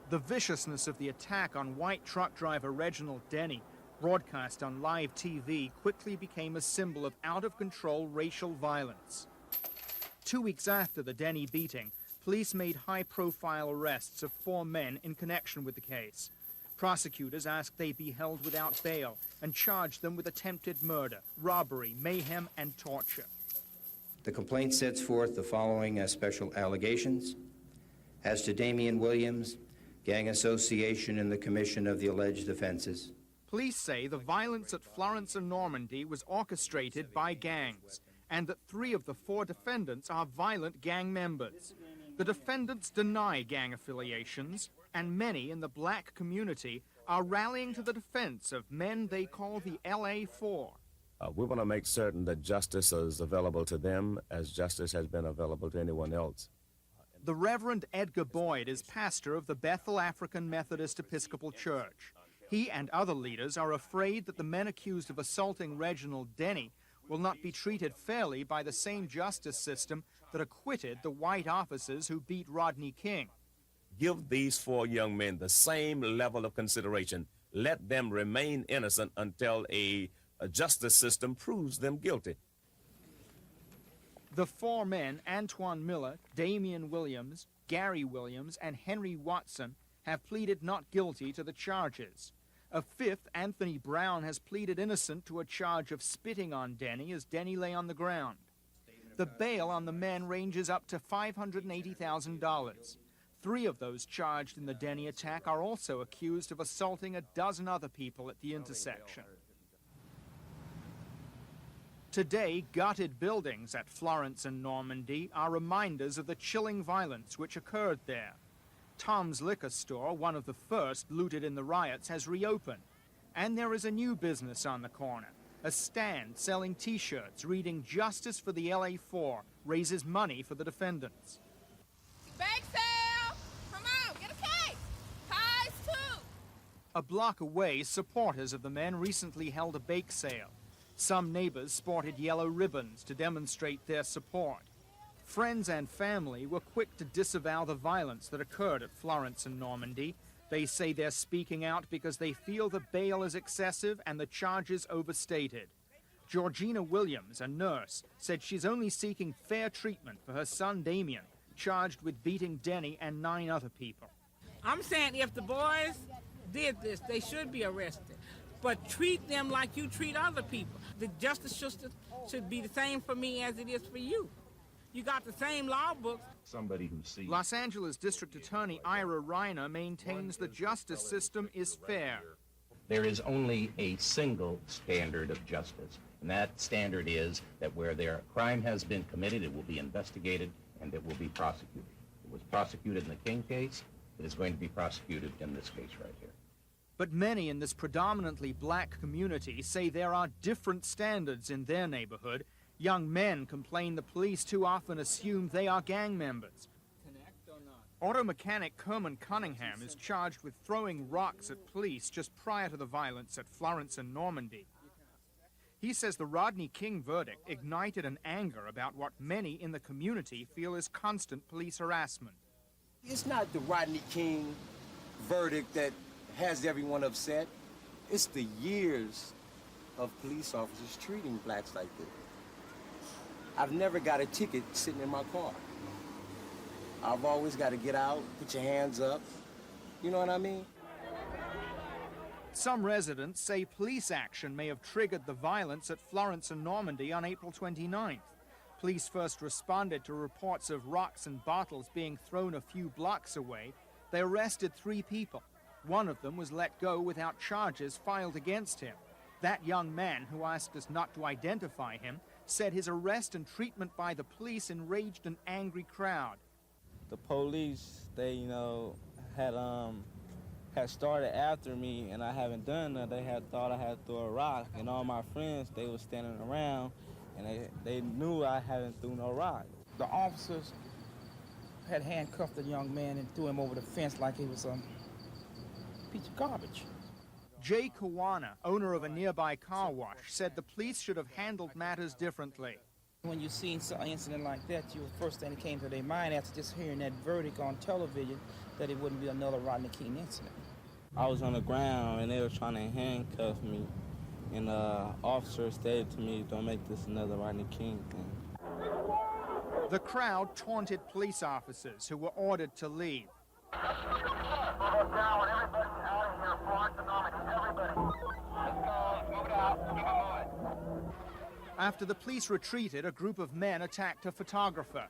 The viciousness of the attack on white truck driver Reginald Denny, broadcast on live TV, quickly became a symbol of out-of-control racial violence. 2 weeks after the Denny beating, police made high-profile arrests of 4 men in connection with the case. Prosecutors asked they be held without bail and charged them with attempted murder, robbery, mayhem, and torture. The complaint sets forth the following special allegations. As to Damian Williams, gang association in the commission of the alleged offenses. Police say the violence at Florence and Normandy was orchestrated by gangs, and that 3 of the 4 defendants are violent gang members. The defendants deny gang affiliations, and many in the black community are rallying to the defense of men they call the LA 4. We want to make certain that justice is available to them as justice has been available to anyone else. The Reverend Edgar Boyd is pastor of the Bethel African Methodist Episcopal Church. He and other leaders are afraid that the men accused of assaulting Reginald Denny will not be treated fairly by the same justice system that acquitted the white officers who beat Rodney King. Give these 4 young men the same level of consideration. Let them remain innocent until a justice system proves them guilty. The 4 men, Antoine Miller, Damian Williams, Gary Williams, and Henry Watson, have pleaded not guilty to the charges. A 5th, Anthony Brown, has pleaded innocent to a charge of spitting on Denny as Denny lay on the ground. The bail on the men ranges up to $580,000. 3 of those charged in the Denny attack are also accused of assaulting a dozen other people at the intersection. Today, gutted buildings at Florence and Normandy are reminders of the chilling violence which occurred there. Tom's Liquor Store, one of the first looted in the riots, has reopened. And there is a new business on the corner, a stand selling T-shirts reading "Justice for the LA 4 raises money for the defendants." Bake sale! Come on, get a case! Pies too! A block away, supporters of the men recently held a bake sale. Some neighbors sported yellow ribbons to demonstrate their support. Friends and family were quick to disavow the violence that occurred at Florence and Normandy. They say they're speaking out because they feel the bail is excessive and the charges overstated. Georgina Williams, a nurse, said she's only seeking fair treatment for her son Damien, charged with beating Denny and 9 other people. I'm saying if the boys did this, they should be arrested. But treat them like you treat other people. The justice system should be the same for me as it is for you. You got the same law books. Somebody who sees. Los Angeles District Attorney Ira Reiner maintains the justice system is fair. There is only a single standard of justice, and that standard is that where their crime has been committed, it will be investigated and it will be prosecuted. It was prosecuted in the King case. It is going to be prosecuted in this case right here. But many in this predominantly black community say there are different standards in their neighborhood. Young men complain the police too often assume they are gang members. Auto mechanic Kerman Cunningham is charged with throwing rocks at police just prior to the violence at Florence and Normandy. He says the Rodney King verdict ignited an anger about what many in the community feel is constant police harassment. It's not the Rodney King verdict that has everyone upset. It's the years of police officers treating blacks like this. I've never got a ticket sitting in my car. I've always got to get out, put your hands up. You know what I mean? Some residents say police action may have triggered the violence at Florence and Normandy on April 29th. Police first responded to reports of rocks and bottles being thrown a few blocks away. They arrested 3 people. One of them was let go without charges filed against him. That young man, who asked us not to identify him, said his arrest and treatment by the police enraged an angry crowd. The police, they, had started after me, and I haven't done that. They had thought I had thrown a rock, and all my friends, they were standing around, and they knew I hadn't thrown no rock. The officers had handcuffed the young man and threw him over the fence like he was a piece of garbage. Jay Kawana, owner of a nearby car wash, said the police should have handled matters differently. When you see an incident like that, the first thing that came to their mind after just hearing that verdict on television, that it wouldn't be another Rodney King incident. I was on the ground and they were trying to handcuff me, and the officer stated to me, "Don't make this another Rodney King thing." The crowd taunted police officers who were ordered to leave. After the police retreated, a group of men attacked a photographer.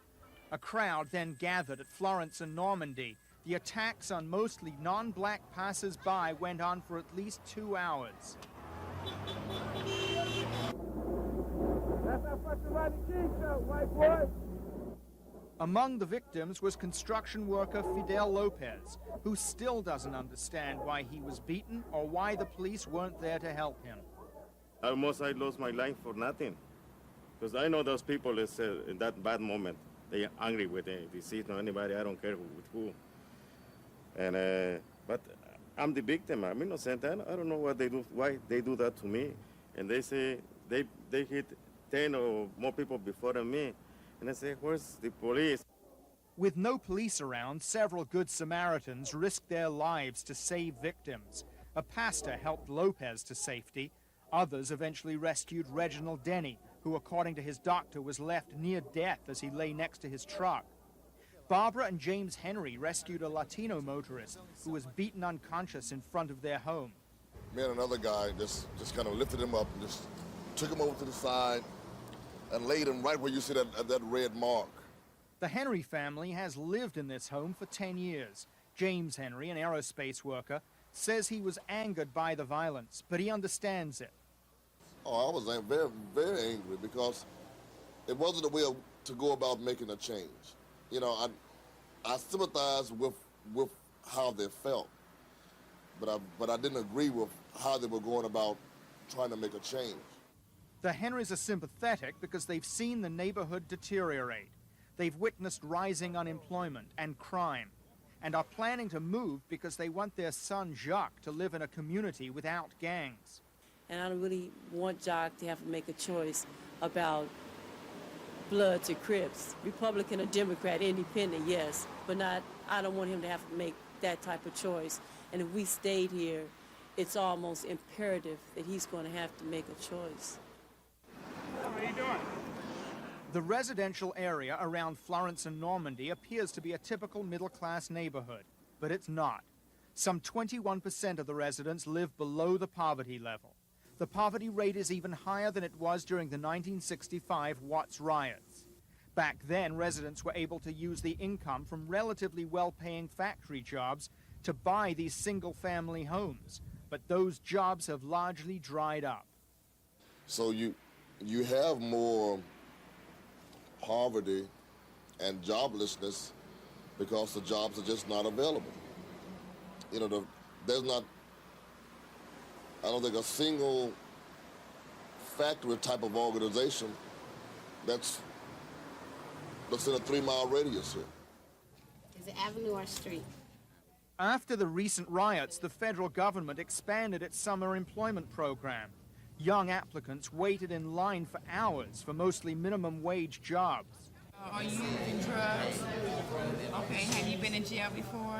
A crowd then gathered at Florence and Normandy. The attacks on mostly non-black passers-by went on for at least 2 hours. That's how fucking Rodney King felt, white boy. Among the victims was construction worker Fidel Lopez, who still doesn't understand why he was beaten or why the police weren't there to help him. Almost I lost my life for nothing. Because I know those people is, in that bad moment, they are angry with the deceased or anybody, I don't care with who. And, but I'm the victim, I'm innocent. I don't know what they do, why they do that to me. And they say they hit 10 or more people before me. And I say, where's the police? With no police around, several Good Samaritans risked their lives to save victims. A pastor helped Lopez to safety. Others eventually rescued Reginald Denny, who, according to his doctor, was left near death as he lay next to his truck. Barbara and James Henry rescued a Latino motorist who was beaten unconscious in front of their home. Me and another guy just kind of lifted him up and just took him over to the side and laid him right where you see that red mark. The Henry family has lived in this home for 10 years. James Henry, an aerospace worker, says he was angered by the violence, but he understands it. Oh, I was very, very angry because it wasn't a way to go about making a change. You know, I sympathize with how they felt, but I didn't agree with how they were going about trying to make a change. The Henrys are sympathetic because they've seen the neighborhood deteriorate. They've witnessed rising unemployment and crime, and are planning to move because they want their son Jacques to live in a community without gangs. And I don't really want Jacques to have to make a choice about Bloods or Crips, Republican or Democrat, independent, yes, but I don't want him to have to make that type of choice. And if we stayed here, it's almost imperative that he's going to have to make a choice. What are you doing? The residential area around Florence and Normandy appears to be a typical middle-class neighborhood, but it's not. Some 21% of the residents live below the poverty level. The poverty rate is even higher than it was during the 1965 Watts riots. Back then, residents were able to use the income from relatively well-paying factory jobs to buy these single-family homes, but those jobs have largely dried up. So you have more poverty and joblessness because the jobs are just not available. You know, there's not, I don't think, a single factory type of organization that's in a 3-mile radius here. Is it avenue or street? After the recent riots, the federal government expanded its summer employment program. Young applicants waited in line for hours for mostly minimum wage jobs. Are you using drugs? Okay, have you been in jail before?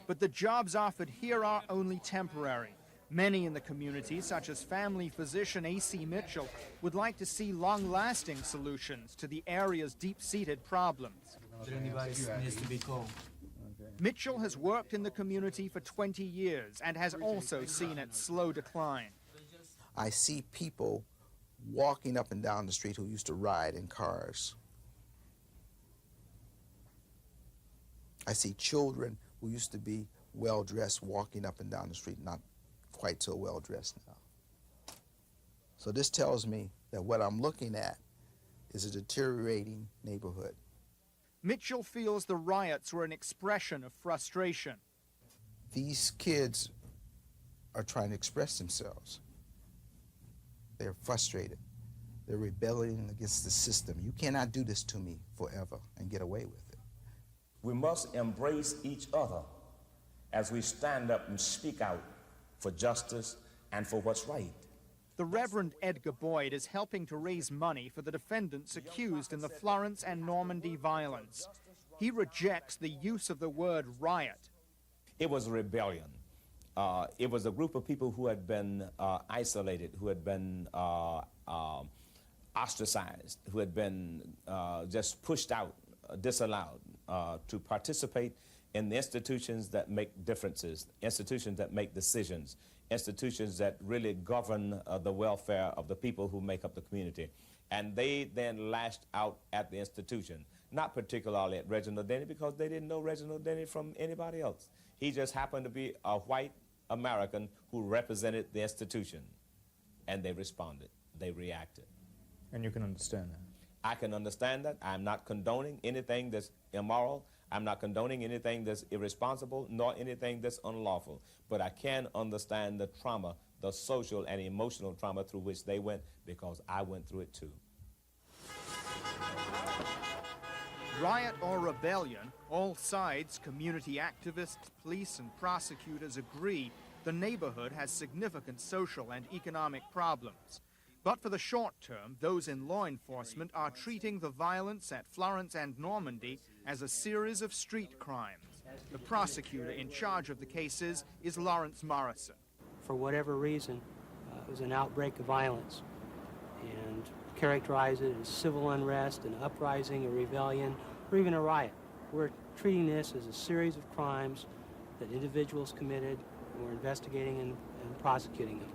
But the jobs offered here are only temporary. Many in the community, such as family physician A.C. Mitchell, would like to see long-lasting solutions to the area's deep-seated problems. Anybody needs to be called. Mitchell has worked in the community for 20 years and has also seen its slow decline. I see people walking up and down the street who used to ride in cars. I see children who used to be well-dressed walking up and down the street, not quite so well-dressed now. So this tells me that what I'm looking at is a deteriorating neighborhood. Mitchell feels the riots were an expression of frustration. These kids are trying to express themselves. They're frustrated. They're rebelling against the system. You cannot do this to me forever and get away with it. We must embrace each other as we stand up and speak out for justice, and for what's right. The Reverend Edgar Boyd is helping to raise money for the defendants accused in the Florence and Normandy violence. He rejects the use of the word riot. It was a rebellion. It was a group of people who had been isolated, who had been ostracized, who had been just pushed out, disallowed to participate in the institutions that make differences, institutions that make decisions, institutions that really govern the welfare of the people who make up the community. And they then lashed out at the institution, not particularly at Reginald Denny, because they didn't know Reginald Denny from anybody else. He just happened to be a white American who represented the institution. And they responded. They reacted. And you can understand that? I can understand that. I'm not condoning anything that's immoral. I'm not condoning anything that's irresponsible, nor anything that's unlawful. But I can understand the trauma, the social and emotional trauma through which they went, because I went through it too. Riot or rebellion, all sides, community activists, police, and prosecutors agree the neighborhood has significant social and economic problems. But for the short term, those in law enforcement are treating the violence at Florence and Normandy as a series of street crimes. The prosecutor in charge of the cases is Lawrence Morrison. For whatever reason, it was an outbreak of violence, and characterize it as civil unrest, an uprising, a rebellion, or even a riot. We're treating this as a series of crimes that individuals committed, and we're investigating and prosecuting them.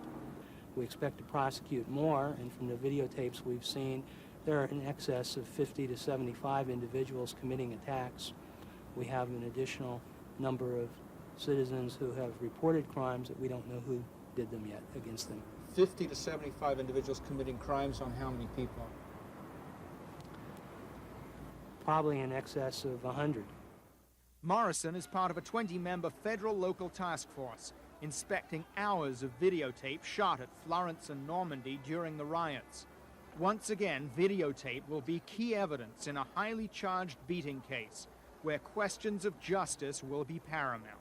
We expect to prosecute more, and from the videotapes we've seen, there are in excess of 50 to 75 individuals committing attacks. We have an additional number of citizens who have reported crimes that we don't know who did them yet against them. 50 to 75 individuals committing crimes on how many people? Probably in excess of 100. Morrison is part of a 20-member federal local task force inspecting hours of videotape shot at Florence and Normandy during the riots. Once again, videotape will be key evidence in a highly charged beating case where questions of justice will be paramount.